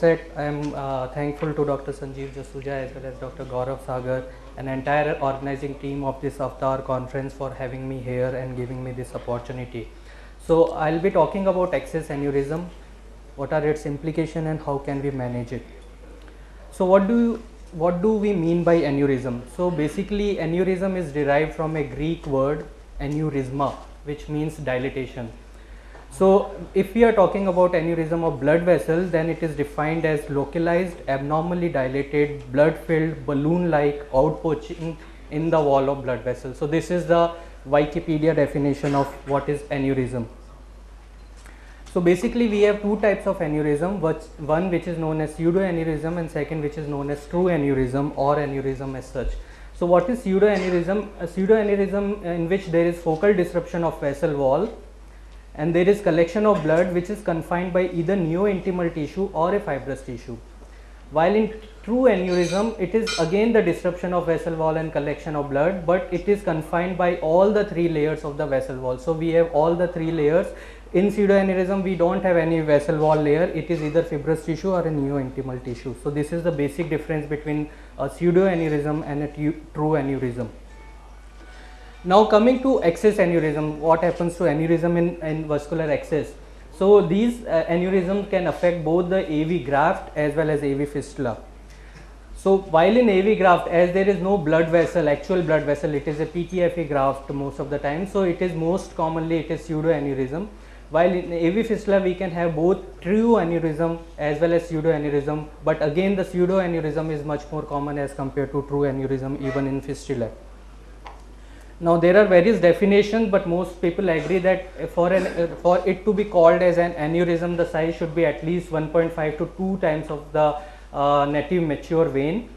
outset, I am thankful to Dr. Sanjeev Jasuja as well as Dr. Gaurav Sagar and entire organizing team of this Avatar conference for having me here and giving me this opportunity. So I'll be talking about access aneurysm, what are its implications and how can we manage it. So what do we mean by aneurysm? So basically aneurysm is derived from a Greek word aneurysma, which means dilatation. So if we are talking about aneurysm of blood vessels, then it is defined as localized, abnormally dilated, blood-filled, balloon-like outpouching in the wall of blood vessels. So this is the Wikipedia definition of what is aneurysm. So basically we have two types of aneurysm, one which is known as pseudoaneurysm and second which is known as true aneurysm or aneurysm as such. So what is pseudoaneurysm? A pseudoaneurysm in which there is focal disruption of vessel wall and there is collection of blood which is confined by either neointimal tissue or a fibrous tissue. While in true aneurysm, it is again the disruption of vessel wall and collection of blood, but it is confined by all the three layers of the vessel wall. So we have all the three layers. In pseudoaneurysm, we don't have any vessel wall layer. It is either fibrous tissue or a neointimal tissue. So this is the basic difference between a pseudoaneurysm and a true aneurysm. Now coming to access aneurysm, what happens to aneurysm in vascular access? So these aneurysms can affect both the AV graft as well as AV fistula. So while in AV graft, as there is no blood vessel, actual blood vessel, it is a PTFE graft most of the time. So it is most commonly it is pseudoaneurysm. While in AV fistula we can have both true aneurysm as well as pseudoaneurysm, but again the pseudoaneurysm is much more common as compared to true aneurysm even in fistula. Now there are various definitions, but most people agree that for it to be called as an aneurysm, the size should be at least 1.5 to 2 times of the native mature vein.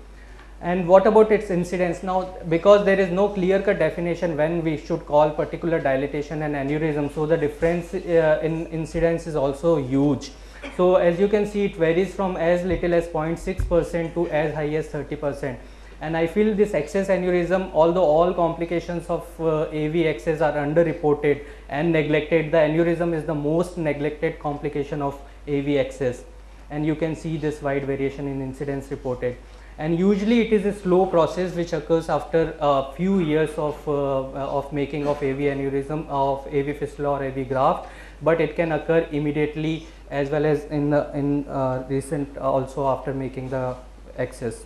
And what about its incidence? Now because there is no clear-cut definition when we should call particular dilatation an aneurysm, so the difference in incidence is also huge. So as you can see, it varies from as little as 0.6% to as high as 30%. And I feel this access aneurysm, although all complications of AV access are underreported and neglected, the aneurysm is the most neglected complication of AV access. And you can see this wide variation in incidence reported. And usually it is a slow process which occurs after a few years of making of AV aneurysm, of AV fistula or AV graft, but it can occur immediately as well as in recent also after making the access.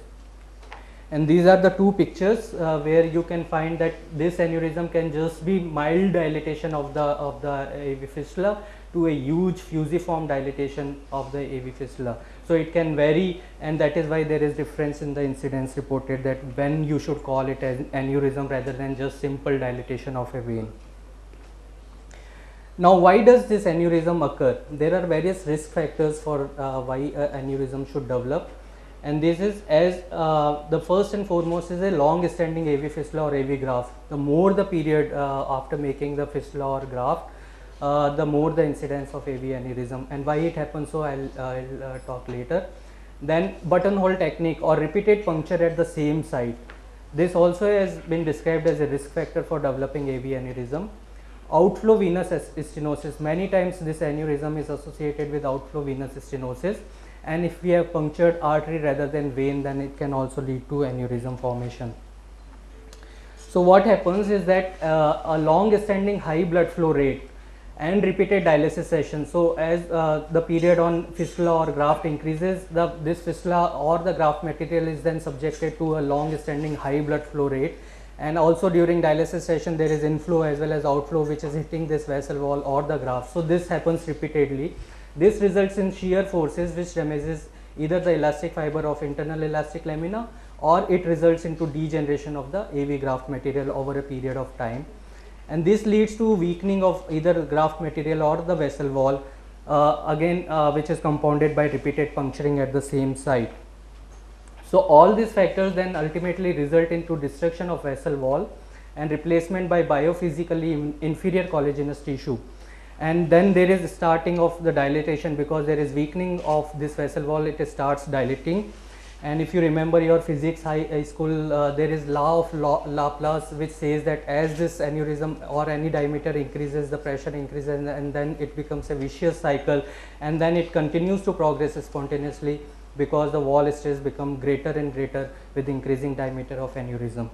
And these are the two pictures where you can find that this aneurysm can just be mild dilatation of the AV fistula to a huge fusiform dilatation of the AV fistula. So it can vary, and that is why there is difference in the incidence reported, that when you should call it as aneurysm rather than just simple dilatation of a vein. Now why does this aneurysm occur? There are various risk factors for why aneurysm should develop. And this is as the first and foremost is a long standing AV fistula or AV graft. The more the period after making the fistula or graft, the more the incidence of AV aneurysm, and why it happens, so I'll talk later. Then buttonhole technique or repeated puncture at the same site. This also has been described as a risk factor for developing AV aneurysm. Outflow venous stenosis. Many times this aneurysm is associated with outflow venous stenosis. And if we have punctured artery rather than vein, then it can also lead to aneurysm formation. So what happens is that a long standing high blood flow rate and repeated dialysis sessions. So as the period on fistula or graft increases, this fistula or the graft material is then subjected to a long standing high blood flow rate. And also during dialysis session there is inflow as well as outflow which is hitting this vessel wall or the graft. So this happens repeatedly. This results in shear forces which damages either the elastic fiber of internal elastic lamina, or it results into degeneration of the AV graft material over a period of time. And this leads to weakening of either graft material or the vessel wall, which is compounded by repeated puncturing at the same site. So all these factors then ultimately result into destruction of vessel wall and replacement by biophysically inferior collagenous tissue. And then there is starting of the dilatation, because there is weakening of this vessel wall, it starts dilating. And if you remember your physics high school, there is law of Laplace, which says that as this aneurysm or any diameter increases, the pressure increases, and then it becomes a vicious cycle, and then it continues to progress spontaneously because the wall stress become greater and greater with increasing diameter of aneurysm.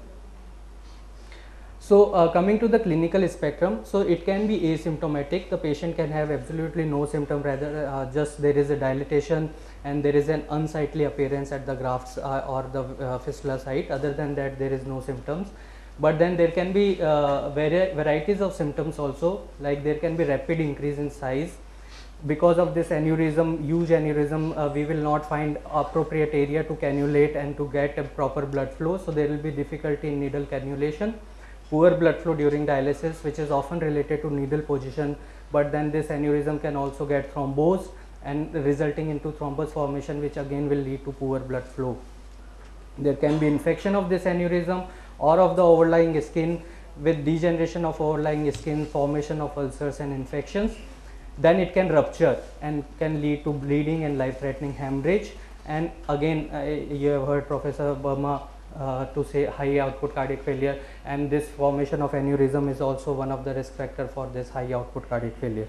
So coming to the clinical spectrum, so it can be asymptomatic. The patient can have absolutely no symptom, rather just there is a dilatation and there is an unsightly appearance at the grafts or the fistula site. Other than that, there is no symptoms. But then there can be varieties of symptoms also, like there can be rapid increase in size. Because of this aneurysm, huge aneurysm, we will not find appropriate area to cannulate and to get a proper blood flow. So there will be difficulty in needle cannulation. Poor blood flow during dialysis, which is often related to needle position, but then this aneurysm can also get thrombosed and resulting into thrombus formation, which again will lead to poor blood flow. There can be infection of this aneurysm or of the overlying skin with degeneration of overlying skin, formation of ulcers and infections. Then it can rupture and can lead to bleeding and life-threatening hemorrhage. And again, you have heard Professor Burma to say high output cardiac failure, and this formation of aneurysm is also one of the risk factor for this high output cardiac failure.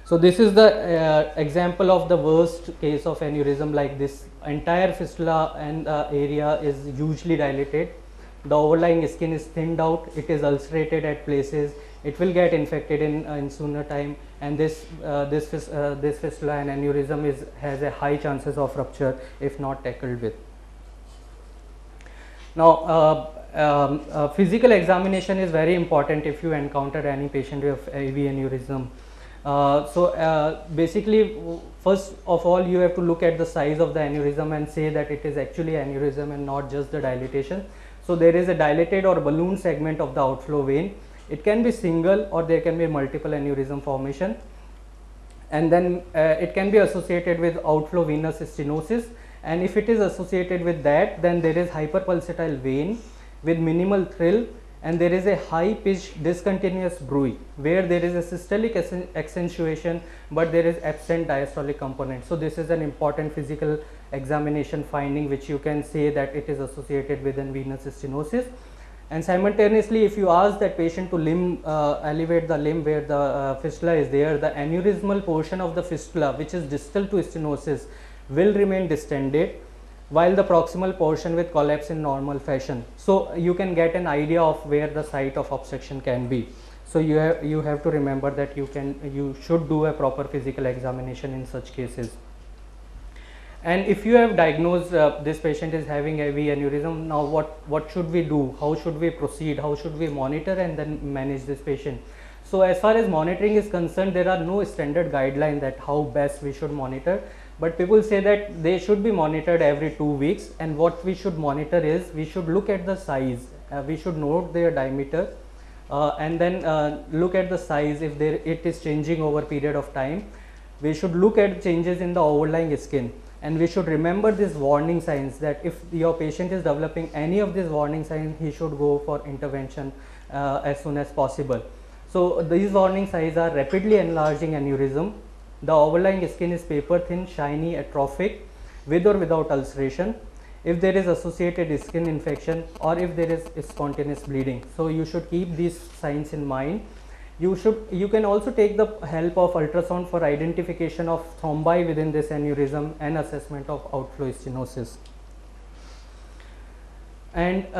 So this is the example of the worst case of aneurysm. Like this entire fistula and area is hugely dilated, the overlying skin is thinned out, it is ulcerated at places, it will get infected in sooner time, and this fistula and aneurysm has a high chances of rupture if not tackled with. Now, physical examination is very important if you encounter any patient with AV aneurysm. Basically, first of all, you have to look at the size of the aneurysm and say that it is actually aneurysm and not just the dilatation. So there is a dilated or balloon segment of the outflow vein. It can be single or there can be multiple aneurysm formation, and then it can be associated with outflow venous stenosis. And if it is associated with that, then there is hyperpulsatile vein with minimal thrill, and there is a high pitched discontinuous bruit where there is a systolic accentuation but there is absent diastolic component. So this is an important physical examination finding which you can say that it is associated with an venous stenosis. And simultaneously, if you ask that patient to elevate the limb where the fistula is there, the aneurysmal portion of the fistula, which is distal to stenosis, will remain distended, while the proximal portion will collapse in normal fashion. So you can get an idea of where the site of obstruction can be. So you have to remember that you should do a proper physical examination in such cases. And if you have diagnosed this patient is having AV aneurysm, now what should we do? How should we proceed? How should we monitor and then manage this patient? So as far as monitoring is concerned, there are no standard guidelines that how best we should monitor. But people say that they should be monitored every 2 weeks, and what we should monitor is we should look at the size, we should note their diameter, and then look at the size if it is changing over period of time. We should look at changes in the overlying skin, and we should remember these warning signs that if your patient is developing any of these warning signs, he should go for intervention as soon as possible. So these warning signs are rapidly enlarging aneurysm. The overlying skin is paper thin, shiny, atrophic, with or without ulceration. If there is associated skin infection or if there is spontaneous bleeding. So you should keep these signs in mind. You can also take the help of ultrasound for identification of thrombi within this aneurysm and assessment of outflow stenosis. And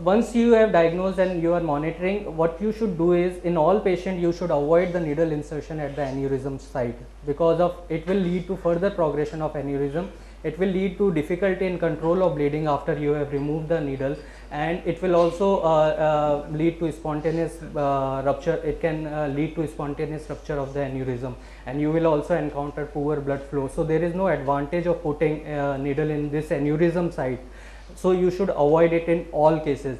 once you have diagnosed and you are monitoring, what you should do is in all patients you should avoid the needle insertion at the aneurysm site, because of it will lead to further progression of aneurysm. It will lead to difficulty in control of bleeding after you have removed the needle, and it will also lead to spontaneous rupture. It can lead to spontaneous rupture of the aneurysm, and you will also encounter poor blood flow. So there is no advantage of putting needle in this aneurysm site. So you should avoid it in all cases.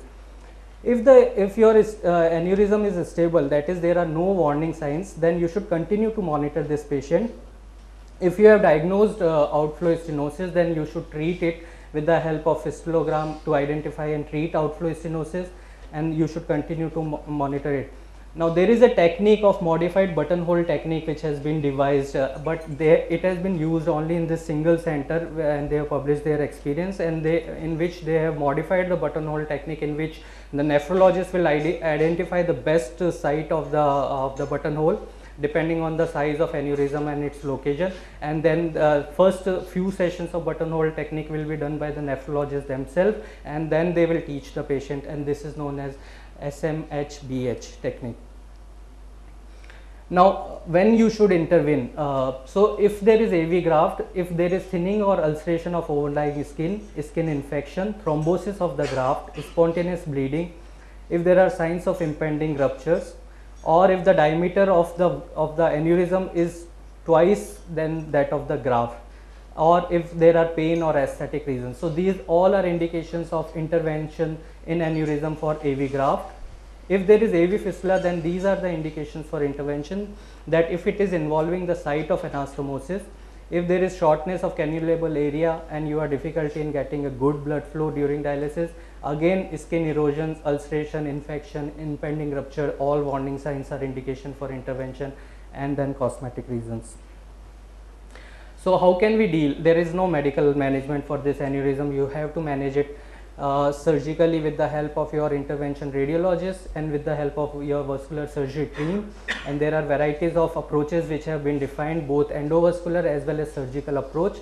If your aneurysm is stable, that is there are no warning signs, then you should continue to monitor this patient. If you have diagnosed outflow stenosis, then you should treat it with the help of fistulogram to identify and treat outflow stenosis, and you should continue to monitor it. Now there is a technique of modified buttonhole technique which has been devised, but it has been used only in this single center, and they have published their experience, and in which they have modified the buttonhole technique, in which the nephrologist will identify the best site of the buttonhole depending on the size of aneurysm and its location, and then the first few sessions of buttonhole technique will be done by the nephrologist themselves, and then they will teach the patient, and this is known as SMHBH technique. Now, when you should intervene, so if there is AV graft, if there is thinning or ulceration of overlying skin infection, thrombosis of the graft, spontaneous bleeding, if there are signs of impending ruptures, or if the diameter of the aneurysm is twice than that of the graft, or if there are pain or aesthetic reasons. So these all are indications of intervention in aneurysm for AV graft. If there is AV fistula, then these are the indications for intervention, that if it is involving the site of anastomosis, if there is shortness of cannulable area and you have difficulty in getting a good blood flow during dialysis, again skin erosions, ulceration, infection, impending rupture, all warning signs are indication for intervention, and then cosmetic reasons. So how can we deal? There is no medical management for this aneurysm. You have to manage it surgically with the help of your intervention radiologist and with the help of your vascular surgery team, and there are varieties of approaches which have been defined, both endovascular as well as surgical approach.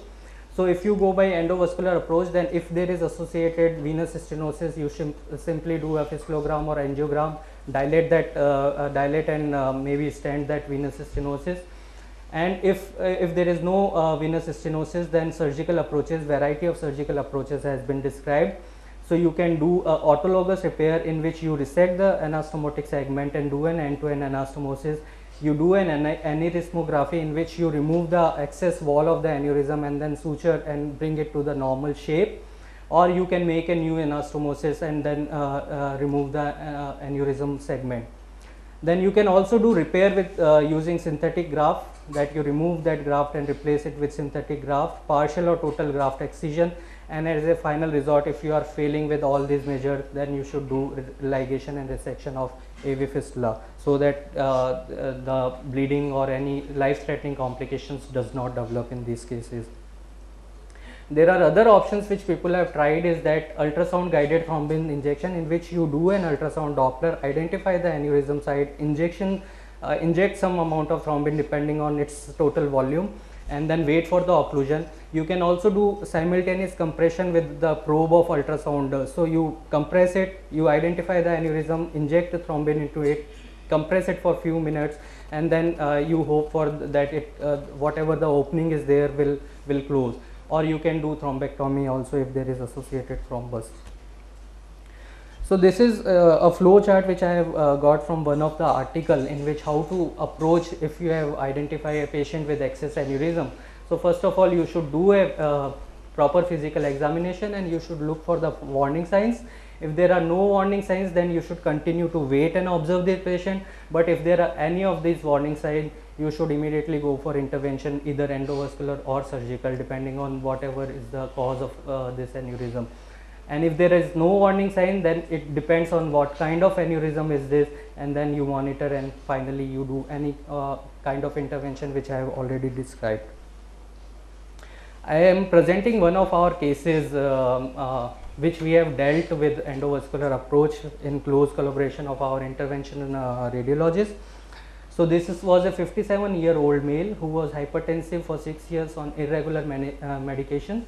So if you go by endovascular approach, then if there is associated venous stenosis, you simply do a fistulogram or angiogram, dilate and maybe stent that venous stenosis. And if there is no venous stenosis, then surgical approaches, variety of surgical approaches has been described. So you can do autologous repair, in which you resect the anastomotic segment and do an end-to-end anastomosis. You do an aneurysmography, in which you remove the excess wall of the aneurysm and then suture and bring it to the normal shape, or you can make a new anastomosis and then remove the aneurysm segment. Then you can also do repair with using synthetic graft, that you remove that graft and replace it with synthetic graft, partial or total graft excision, and as a final resort, if you are failing with all these measures, then you should do ligation and resection of AV fistula, so that the bleeding or any life-threatening complications does not develop in these cases. There are other options which people have tried, is that ultrasound guided thrombin injection, in which you do an ultrasound Doppler, identify the aneurysm site, inject some amount of thrombin depending on its total volume, and then wait for the occlusion. You can also do simultaneous compression with the probe of ultrasound. So you compress it, you identify the aneurysm, inject the thrombin into it, compress it for a few minutes, and then you hope for that it whatever the opening is there will close. Or you can do thrombectomy also if there is associated thrombus. So this is a flow chart which I have got from one of the article, in which how to approach if you have identified a patient with excess aneurysm. So first of all, you should do a proper physical examination, and you should look for the warning signs. If there are no warning signs, then you should continue to wait and observe the patient. But if there are any of these warning signs, you should immediately go for intervention, either endovascular or surgical, depending on whatever is the cause of this aneurysm. And if there is no warning sign, then it depends on what kind of aneurysm is this, and then you monitor, and finally you do any kind of intervention which I have already described. I am presenting one of our cases which we have dealt with endovascular approach in close collaboration of our intervention radiologist. So this was a 57-year-old male who was hypertensive for 6 years on irregular medication,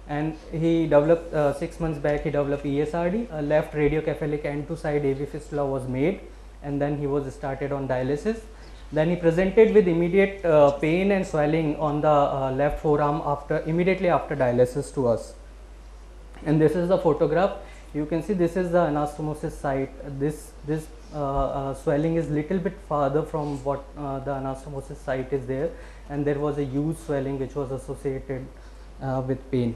and he developed 6 months back he developed ESRD. A left radiocephalic end-to side AV fistula was made, and then he was started on dialysis. Then he presented with immediate pain and swelling on the left forearm immediately after dialysis to us. And this is the photograph. You can see this is the anastomosis site. This swelling is little bit farther from what the anastomosis site is there, and there was a huge swelling which was associated with pain.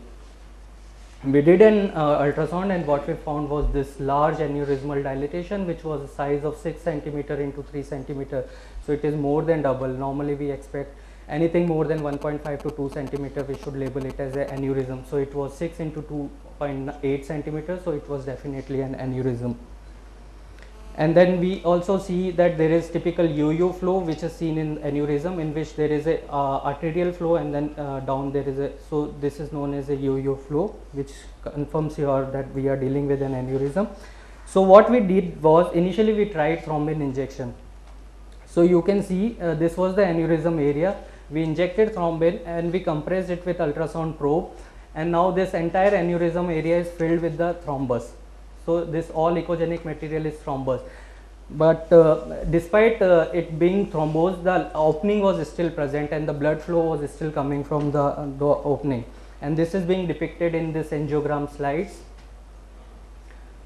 We did an ultrasound, and what we found was this large aneurysmal dilatation, which was the size of 6 centimeter into 3 centimeter. So it is more than double. Normally we expect anything more than 1.5 to 2 centimeter, we should label it as an aneurysm. So it was 6 into 2.8 centimeters, so it was definitely an aneurysm. And then we also see that there is typical yo-yo flow which is seen in aneurysm, in which there is a arterial flow and then down there is a, so this is known as a yo-yo flow, which confirms here that we are dealing with an aneurysm. So what we did was, initially we tried thrombin injection. So you can see this was the aneurysm area. We injected thrombin and we compressed it with ultrasound probe, and now this entire aneurysm area is filled with the thrombus. So this all echogenic material is thrombus, but despite it being thrombosed, the opening was still present and the blood flow was still coming from the opening, and this is being depicted in this angiogram slides.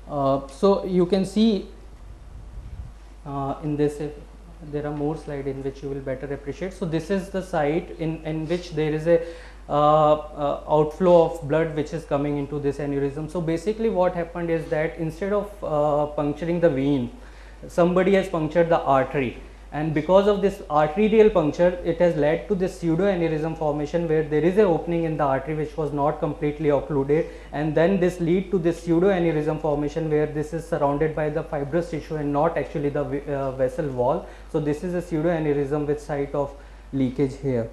So you can see in this, there are more slides in which you will better appreciate. So this is the site in which there is a outflow of blood which is coming into this aneurysm. So basically what happened is that instead of puncturing the vein, somebody has punctured the artery, and because of this arterial puncture, it has led to this pseudoaneurysm formation where there is an opening in the artery which was not completely occluded, and then this lead to this pseudoaneurysm formation where this is surrounded by the fibrous tissue and not actually the vessel wall. So this is a pseudoaneurysm with site of leakage here,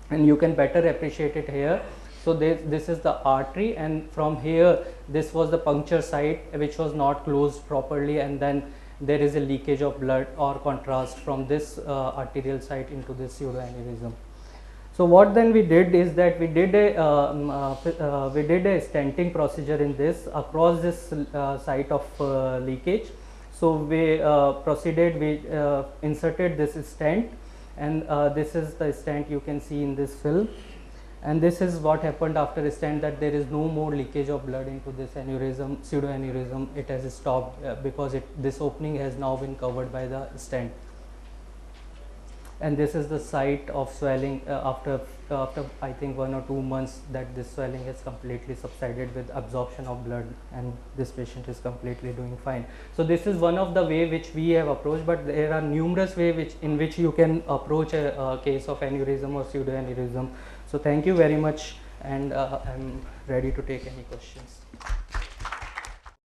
and you can better appreciate it here. So this is the artery, and from here this was the puncture site which was not closed properly, and then there is a leakage of blood or contrast from this arterial site into this pseudoaneurysm. So what then we did is that we did a stenting procedure in this across this site of leakage. So we proceeded, we inserted this stent, and this is the stent you can see in this film, and this is what happened after a stent, that there is no more leakage of blood into this aneurysm, pseudoaneurysm. It has stopped because this opening has now been covered by the stent. And this is the site of swelling after I think 1 or 2 months, that this swelling has completely subsided with absorption of blood, and this patient is completely doing fine. So this is one of the way which we have approached, but there are numerous ways in which you can approach a case of aneurysm or pseudoaneurysm. So thank you very much, and I'm ready to take any questions.